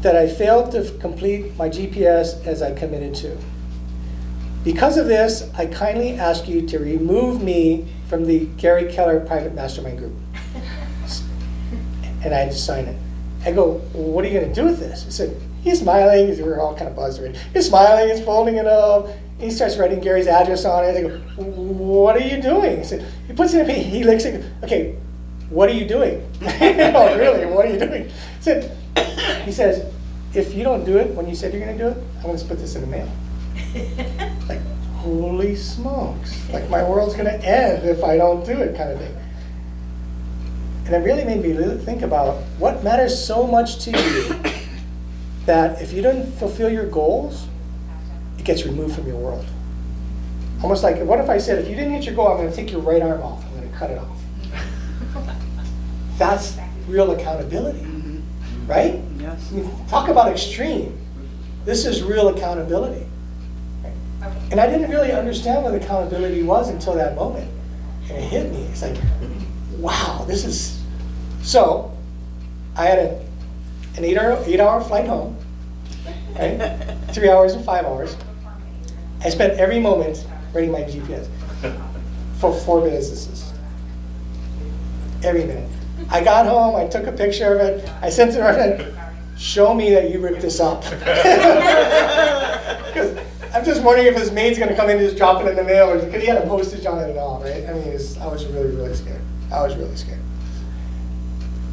that I failed to complete my GPS as I committed to. Because of this, I kindly ask you to remove me from the Gary Keller private mastermind group. And I had to sign it. I go, well, what are you going to do with this? He said, he's smiling. We were all kind of buzzed already. He's smiling, he's folding it up. He starts writing Gary's address on it. I go, what are you doing? He said, he puts it in a pen, he licks it. Okay, what are you doing? No, really, what are you doing? He says, if you don't do it when you said you're going to do it, I'm going to put this in the mail. Like, holy smokes. Like, my world's going to end if I don't do it, kind of thing. And it really made me really think about what matters so much to you that if you don't fulfill your goals, it gets removed from your world. Almost like, what if I said, if you didn't hit your goal, I'm going to take your right arm off. I'm going to cut it off. That's real accountability, right? Yes. I mean, talk about extreme. This is real accountability. Right? And I didn't really understand what accountability was until that moment. And it hit me. It's like, wow, this is... So, I had an 8-hour flight home, right? 3 hours and 5 hours. I spent every moment writing my GPS for 4 businesses. Every minute. I got home, I took a picture of it, I sent it to my friend, show me that you ripped this up. Because I'm just wondering if his maid's going to come in and just drop it in the mail, because he had a postage on it and all, right? I mean, I was really, really scared. I was really scared.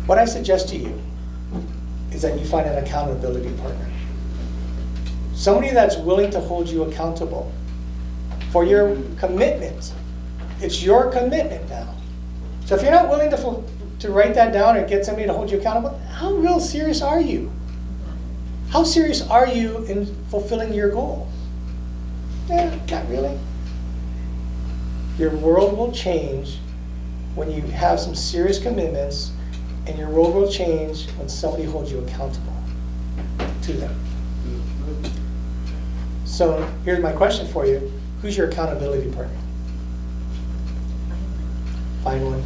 What I suggest to you is that you find an accountability partner. Somebody that's willing to hold you accountable for your commitment. It's your commitment now. So if you're not willing to write that down or get somebody to hold you accountable, how real serious are you? How serious are you in fulfilling your goal? Not really. Your world will change when you have some serious commitments, and your world will change when somebody holds you accountable to them. So here's my question for you. Who's your accountability partner? Find one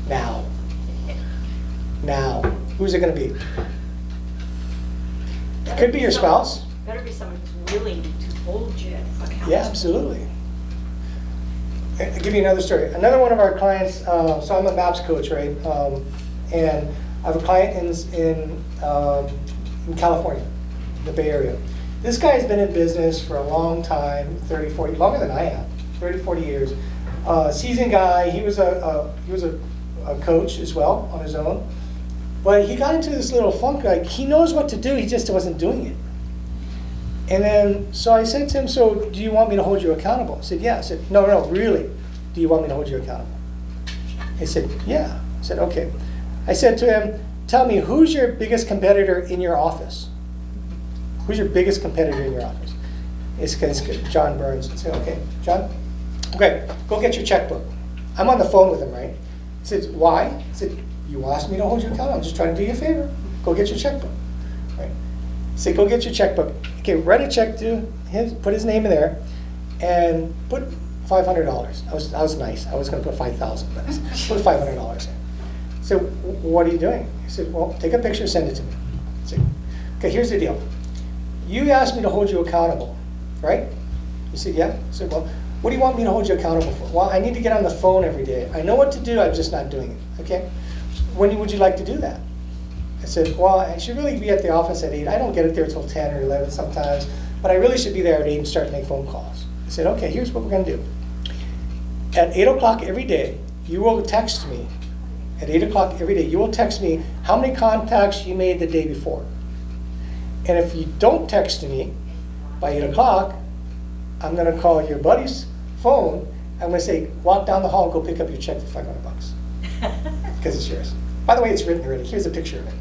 now. Now. Who's it going to be? It could be your spouse. Better be someone who's willing to hold you accountable. Yeah, absolutely. I'll give you another story. Another one of our clients, so I'm a MAPS coach, right? And I have a client in California, the Bay Area. This guy's been in business for a long time, 30, 40, longer than I have, 30, 40 years. Seasoned guy. He was a coach as well on his own. But he got into this little funk, like he knows what to do, he just wasn't doing it. And then, so I said to him, so do you want me to hold you accountable? I said, yeah. I said, no, really, do you want me to hold you accountable? He said, yeah. I said, okay. I said to him, tell me, who's your biggest competitor in your office? Who's your biggest competitor in your office? It's John Burns. I said, okay, John? Okay, go get your checkbook. I'm on the phone with him, right? He said, why? I said, you asked me to hold you accountable. I'm just trying to do you a favor. Go get your checkbook. Right? He said, go get your checkbook. Okay, write a check to him, put his name in there, and put $500. I was nice. I was going to put $5,000, but I said, put $500 in. So, what are you doing? He said, well, take a picture, send it to me. I said, okay, here's the deal. You asked me to hold you accountable, right? He said, yeah. I said, well, what do you want me to hold you accountable for? Well, I need to get on the phone every day. I know what to do, I'm just not doing it, okay? When would you like to do that? I said, well, I should really be at the office at 8. I don't get it there till 10 or 11 sometimes, but I really should be there at 8 and start to make phone calls. I said, okay, here's what we're going to do. At 8 o'clock every day, you will text me. At 8 o'clock every day, you will text me how many contacts you made the day before. And if you don't text me by 8 o'clock, I'm going to call your buddy's phone. I'm going to say, walk down the hall and go pick up your check for $500. Because it's yours. By the way, it's written already. Here's a picture of it.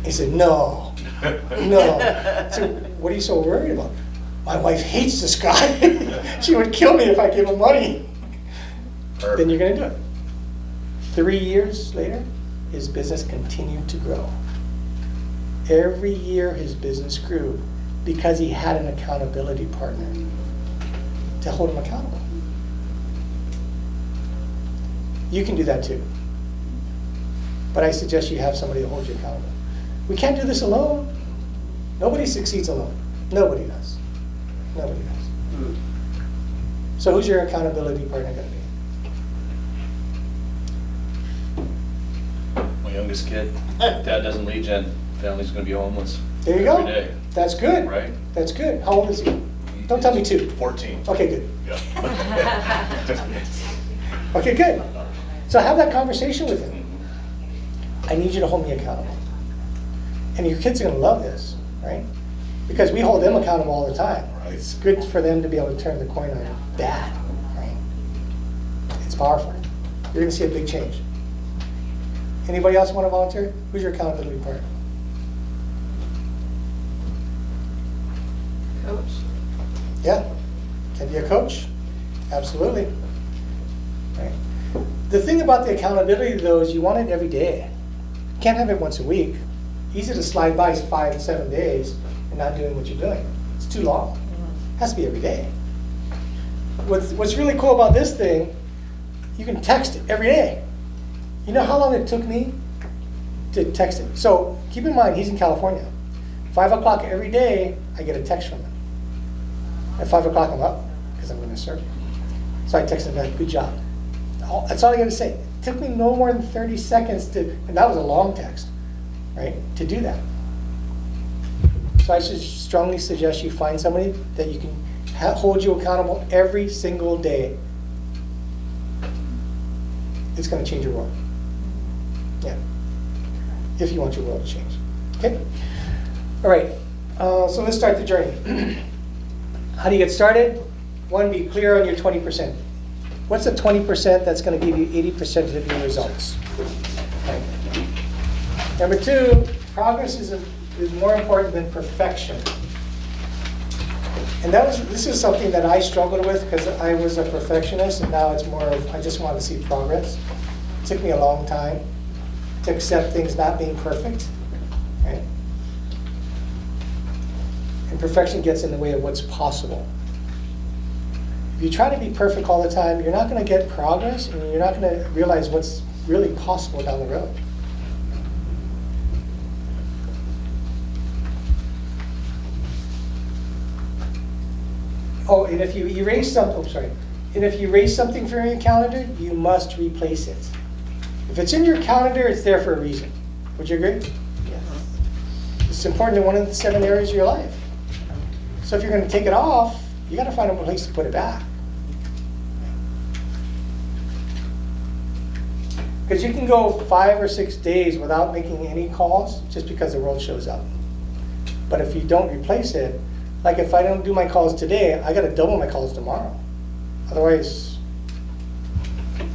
He said, no. So what are you so worried about? My wife hates this guy. She would kill me if I gave him money. Perfect. Then you're going to do it. 3 years later, his business continued to grow. Every year his business grew because he had an accountability partner to hold him accountable. You can do that too. But I suggest you have somebody to hold you accountable. We can't do this alone. Nobody succeeds alone. Nobody does. Nobody does. So who's your accountability partner going to be? My youngest kid, dad doesn't lead gen, family's gonna be homeless. There you go. Every day. That's good. Right. That's good. How old is he? Don't tell me 2. 14. Okay, good. Yeah. Okay, good. So have that conversation with him. I need you to hold me accountable. And your kids are going to love this, right? Because we hold them accountable all the time. Right. It's good for them to be able to turn the coin on dad, right? It's powerful. You're going to see a big change. Anybody else want to volunteer? Who's your accountability partner? Coach. Yeah, can be a coach, absolutely. Right. The thing about the accountability though is you want it every day. You can't have it once a week. Easy to slide by 5 to 7 days and not doing what you're doing. It's too long. It has to be every day. What's really cool about this thing, you can text it every day. You know how long it took me to text it? So keep in mind, he's in California. 5 o'clock every day, I get a text from him. At 5 o'clock, I'm up because I'm going to serve. So I texted him back, good job. That's all I got to say. It took me no more than 30 seconds to, and that was a long text, right, to do that. So I should strongly suggest you find somebody that you can hold you accountable every single day. It's going to change your world. Yeah. If you want your world to change. Okay? All right. So let's start the journey. How do you get started? 1, be clear on your 20%. What's the 20% that's going to give you 80% of your results? Right. Number 2, progress is more important than perfection. And this is something that I struggled with because I was a perfectionist, and now it's more of I just want to see progress. It took me a long time to accept things not being perfect. Right? And perfection gets in the way of what's possible. If you try to be perfect all the time, you're not going to get progress, and you're not going to realize what's really possible down the road. Oh, and if you erase something from your calendar, you must replace it. If it's in your calendar, it's there for a reason. Would you agree? Yes. It's important in one of the 7 areas of your life. So if you're going to take it off, you got to find a place to put it back. Because you can go 5 or 6 days without making any calls just because the world shows up. But if you don't replace it, like if I don't do my calls today, I got to double my calls tomorrow. Otherwise,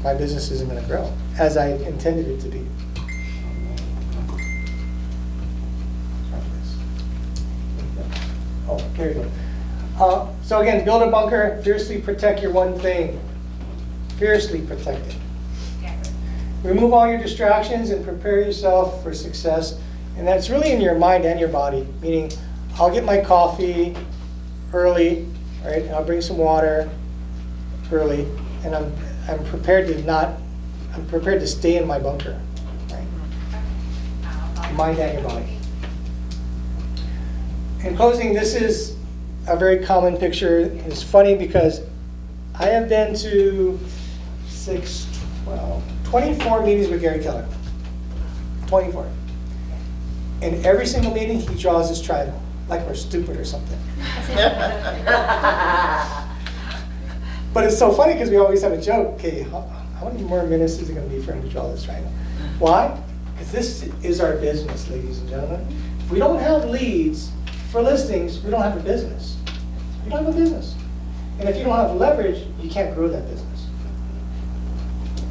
my business isn't going to grow as I intended it to be. Oh, there you go. So again, build a bunker, fiercely protect your one thing. Fiercely protect it. Remove all your distractions and prepare yourself for success. And that's really in your mind and your body, meaning I'll get my coffee early, right? And I'll bring some water early, and I'm prepared to stay in my bunker, right? Mind and your body. In closing, this is a very common picture. It's funny because I have been to 24 meetings with Gary Keller. 24. In every single meeting, he draws this triangle, like we're stupid or something. But it's so funny because we always have a joke. Okay, how many more minutes is it going to be for him to draw this triangle? Why? Because this is our business, ladies and gentlemen. If we don't have leads for listings, we don't have a business. You don't have a business. And if you don't have leverage, you can't grow that business.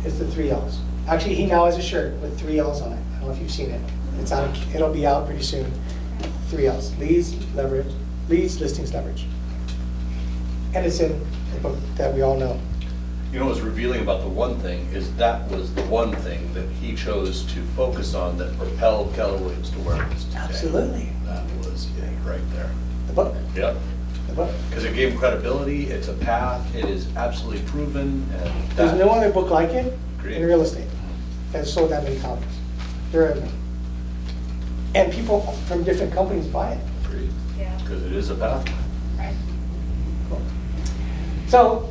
It's the 3 L's. Actually, he now has a shirt with 3 L's on it. I don't know if you've seen it. It's out. It'll be out pretty soon. 3 L's: leads, leverage, leads, listings, leverage. And it's in the book that we all know. You know what's revealing about the one thing is that was the one thing that he chose to focus on that propelled Keller Williams to where it is today. Absolutely. That was it right there. The book. Yep. The book. Because it gave him credibility, it's a path, it is absolutely proven, and There's no other book like it Agreed. in real estate that sold that many copies. There are none. And people from different companies buy it. Agreed. Yeah. Because it is a pathway. Right. So,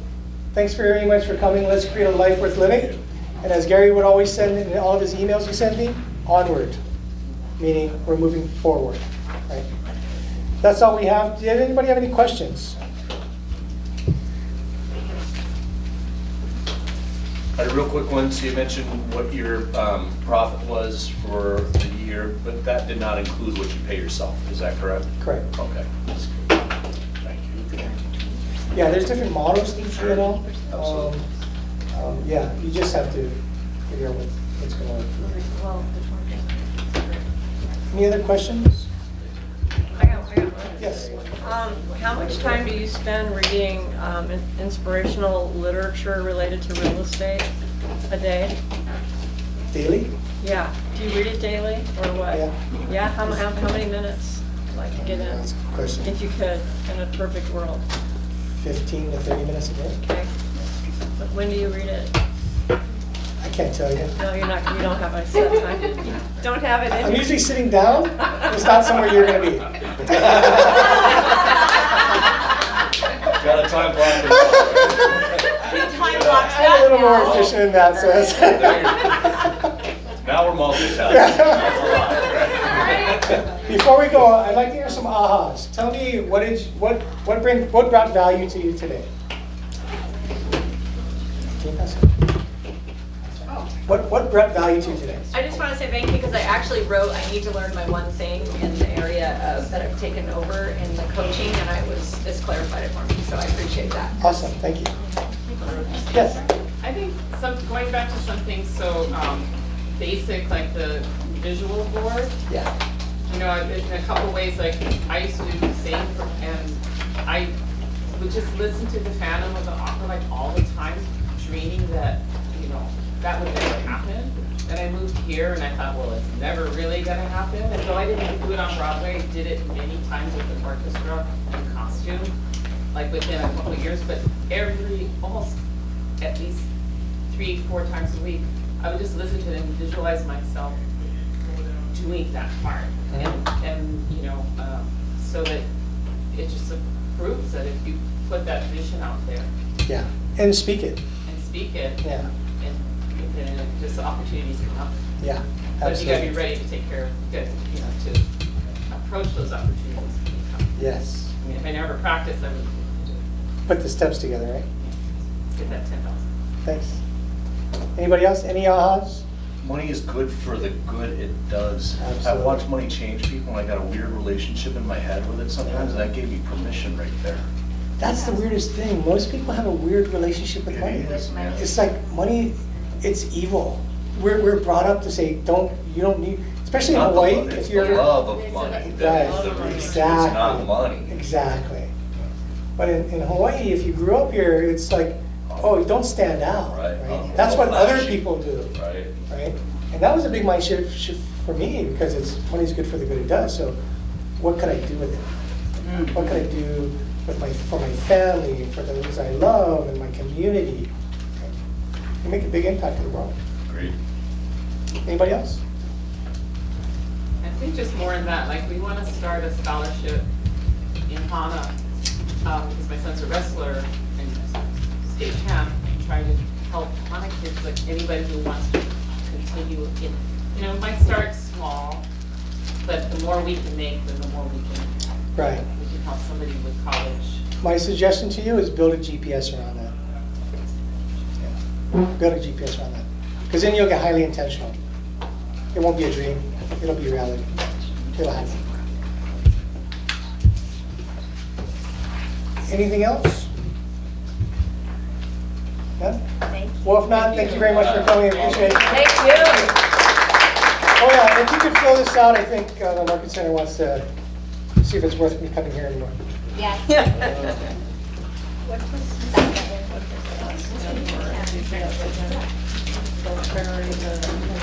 thanks very much for coming. Let's create a life worth living. And as Gary would always send in all of his emails he sent me, onward, meaning we're moving forward. Right? That's all we have. Did anybody have any questions? A real quick one, so you mentioned what your profit was for the year, but that did not include what you pay yourself, is that correct? Correct. Okay, that's good. Thank you. Yeah, there's different models, you know. Absolutely. Yeah, you just have to figure out what's going on. Well, Any other questions? I got one. Yes. How much time do you spend reading inspirational literature related to real estate a day? Daily? Yeah. Do you read it daily or what? Yeah. Yeah. How many minutes? Like to get in, That's a good question. if you could, in a perfect world. 15 to 30 minutes a day? Okay. But when do you read it? I can't tell you. No, you're not. You don't have a set time. You don't have it. I'm usually sitting down. It's not somewhere you're going to be. Got a time block. Time blocks I'm a little that more now. efficient in that sense. Now we're multitasking. That's a lot. Before we go, I'd like to hear some ahas. Tell me what brought value to you today? Can you pass it? What brought value to you today? I just want to say thank you because I actually wrote, I need to learn my one thing in the area that I've taken over in the coaching, and this clarified it for me, so I appreciate that. Awesome, thank you. Yes. I think going back to something so basic like the visual board, Yeah. you know, in a couple ways, like I used to do the same, and I would just listen to the Phantom of the Opera like all the time, dreaming that, you know, that would never happen. And I moved here and I thought, well, it's never really gonna happen. And so I didn't do it on Broadway, I did it many times with the orchestra and costume, like within a couple of years, but almost at least 3-4 times a week, I would just listen to them and visualize myself doing that part. And you know, so that it just proves that if you put that vision out there Yeah. And speak it. and speak it, Yeah. and then just the opportunities come up. Yeah. But you gotta be Absolutely. ready to take care of, to approach those opportunities when they come. Yes. I mean, if I never practiced, I would Put the steps together, right? get that 10,000. Thanks. Anybody else? Any ahas? Money is good for the good it does. Absolutely. I've watched money change people, and I got a weird relationship in my head with it sometimes, and that gave me permission right there. That's the weirdest thing. Most people have a weird relationship with money. It is, man. It's like money, it's evil. We're brought up to say, you don't need, especially in Not the Hawaii, love, if it's the you're. love of money that is the Right, reason, it's exactly. not money. Exactly. But in Hawaii, if you grew up here, it's like, oh, don't stand out. Right. That's what other Flashy. people do, Right? right? And that was a big mind shift for me because money's good for the good it does. So what can I do with it? What can I do for my family, for those I love, and my community? You make a big impact in the world. Agreed. Anybody else? I think just more in that, like, we want to start a scholarship in Hana, because my son's a wrestler and state champ, and try to help Hana kids, like anybody who wants to continue in, you know, it might start small, but the more we can make, then the more we can help somebody with college. My suggestion to you is build a GPS around that. Yeah. Build a GPS around that. Because then you'll get highly intentional. It won't be a dream. It'll be reality. It'll happen. Anything else? None? Thank you. Well, if not, thank you very much for coming. I appreciate it. Thank you. Oh yeah, if you could fill this out, I think the Market Center wants to see if it's worth me coming here anymore. Yeah. What was that?